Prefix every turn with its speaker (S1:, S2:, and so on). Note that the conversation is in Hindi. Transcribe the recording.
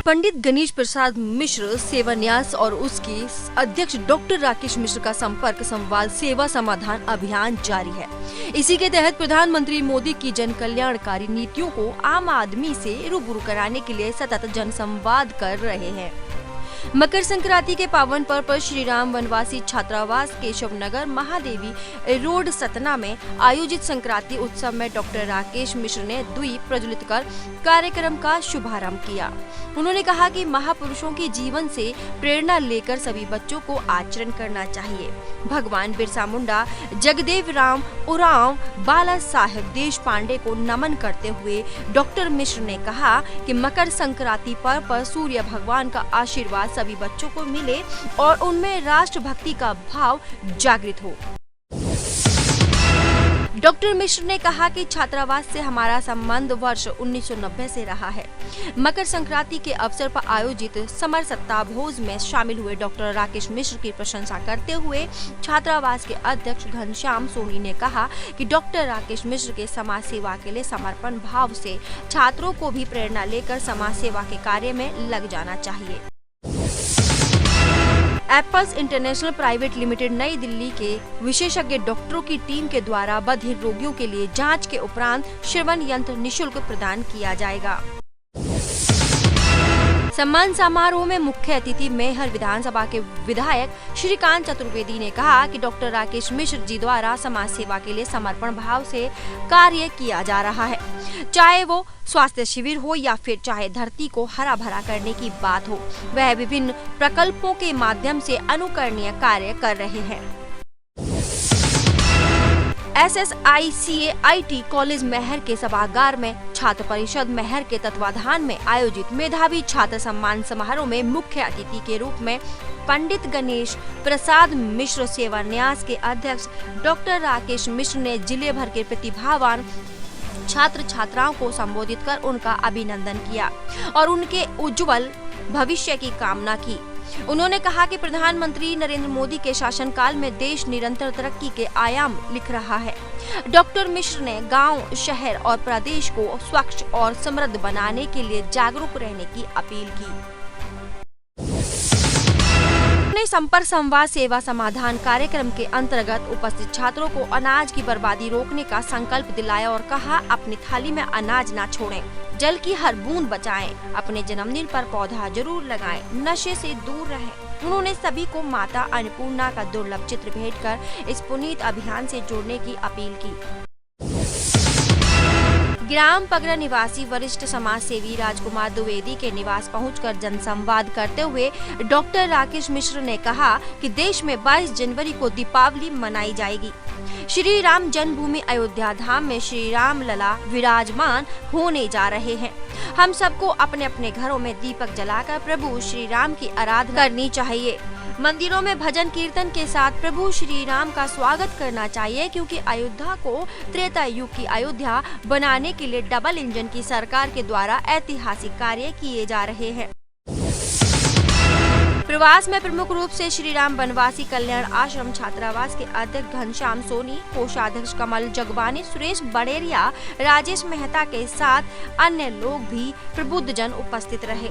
S1: पंडित गणेश प्रसाद मिश्र सेवान्यास और उसके अध्यक्ष डॉक्टर राकेश मिश्र का संपर्क संवाद सेवा समाधान अभियान जारी है। इसी के तहत प्रधानमंत्री मोदी की जन कल्याणकारी नीतियों को आम आदमी से रूबरू कराने के लिए सतत जनसंवाद कर रहे हैं। मकर संक्रांति के पावन पर्व पर श्री राम वनवासी छात्रावास केशव नगर महादेवी रोड सतना में आयोजित संक्रांति उत्सव में डॉक्टर राकेश मिश्र ने द्वीप प्रज्वलित कर कार्यक्रम का शुभारंभ किया। उन्होंने कहा कि महापुरुषों के जीवन से प्रेरणा लेकर सभी बच्चों को आचरण करना चाहिए। भगवान बिरसा मुंडा, जगदेव राम उरांव, बाला साहेब देशपांडे को नमन करते हुए डॉक्टर मिश्र ने कहा कि मकर संक्रांति पर्व पर सूर्य भगवान का आशीर्वाद सभी बच्चों को मिले और उनमें राष्ट्रभक्ति का भाव जागृत हो। डॉक्टर मिश्र ने कहा कि छात्रावास से हमारा संबंध वर्ष 1990 से रहा है। मकर संक्रांति के अवसर पर आयोजित समर सत्ता भोज में शामिल हुए डॉक्टर राकेश मिश्र की प्रशंसा करते हुए छात्रावास के अध्यक्ष घनश्याम सोनी ने कहा कि डॉक्टर राकेश मिश्र के समाज सेवा के लिए समर्पण भाव से छात्रों को भी प्रेरणा लेकर समाज सेवा के कार्य में लग जाना चाहिए। एप्पल्स इंटरनेशनल प्राइवेट लिमिटेड नई दिल्ली के विशेषज्ञ डॉक्टरों की टीम के द्वारा बधिर रोगियों के लिए जांच के उपरांत श्रवण यंत्र निशुल्क प्रदान किया जाएगा। सम्मान समारोह में मुख्य अतिथि मेहर विधानसभा के विधायक श्रीकांत चतुर्वेदी ने कहा कि डॉक्टर राकेश मिश्र जी द्वारा समाज सेवा के लिए समर्पण भाव से कार्य किया जा रहा है। चाहे वो स्वास्थ्य शिविर हो या फिर चाहे धरती को हरा भरा करने की बात हो, वह विभिन्न प्रकल्पों के माध्यम से अनुकरणीय कार्य कर रहे हैं। SSICAIT कॉलेज महर के सभागार में छात्र परिषद महर के तत्वाधान में आयोजित मेधावी छात्र सम्मान समारोह में मुख्य अतिथि के रूप में पंडित गणेश प्रसाद मिश्र सेवान्यास के अध्यक्ष डॉक्टर राकेश मिश्र ने जिले भर के प्रतिभावान छात्र छात्राओं को संबोधित कर उनका अभिनंदन किया और उनके उज्जवल भविष्य की कामना की। उन्होंने कहा कि प्रधानमंत्री नरेंद्र मोदी के शासनकाल में देश निरंतर तरक्की के आयाम लिख रहा है। डॉक्टर मिश्र ने गांव, शहर और प्रदेश को स्वच्छ और समृद्ध बनाने के लिए जागरूक रहने की अपील की। संपर्क संवाद सेवा समाधान कार्यक्रम के अंतर्गत उपस्थित छात्रों को अनाज की बर्बादी रोकने का संकल्प दिलाया और कहा, अपनी थाली में अनाज न छोड़ें, जल की हर बूंद बचाएं, अपने जन्मदिन पर पौधा जरूर लगाएं, नशे से दूर रहें। उन्होंने सभी को माता अन्नपूर्णा का दुर्लभ चित्र भेंट कर इस पुनीत अभियान से जुड़ने की अपील की। ग्राम पगरा निवासी वरिष्ठ समाज सेवी राजकुमार द्विवेदी के निवास पहुंचकर जनसंवाद करते हुए डॉक्टर राकेश मिश्र ने कहा कि देश में 22 जनवरी को दीपावली मनाई जाएगी। श्री राम जन्मभूमि अयोध्या धाम में श्री राम लला विराजमान होने जा रहे हैं। हम सबको अपने अपने घरों में दीपक जलाकर प्रभु श्री राम की आराधना करनी चाहिए। मंदिरों में भजन कीर्तन के साथ प्रभु श्री राम का स्वागत करना चाहिए, क्योंकि अयोध्या को त्रेता युग की अयोध्या बनाने के लिए डबल इंजन की सरकार के द्वारा ऐतिहासिक कार्य किए जा रहे हैं। प्रवास में प्रमुख रूप से श्री राम वनवासी कल्याण आश्रम छात्रावास के अध्यक्ष घनश्याम सोनी, कोषाध्यक्ष कमल जगवानी, सुरेश बड़ेरिया, राजेश मेहता के साथ अन्य लोग भी प्रबुद्धजन उपस्थित रहे।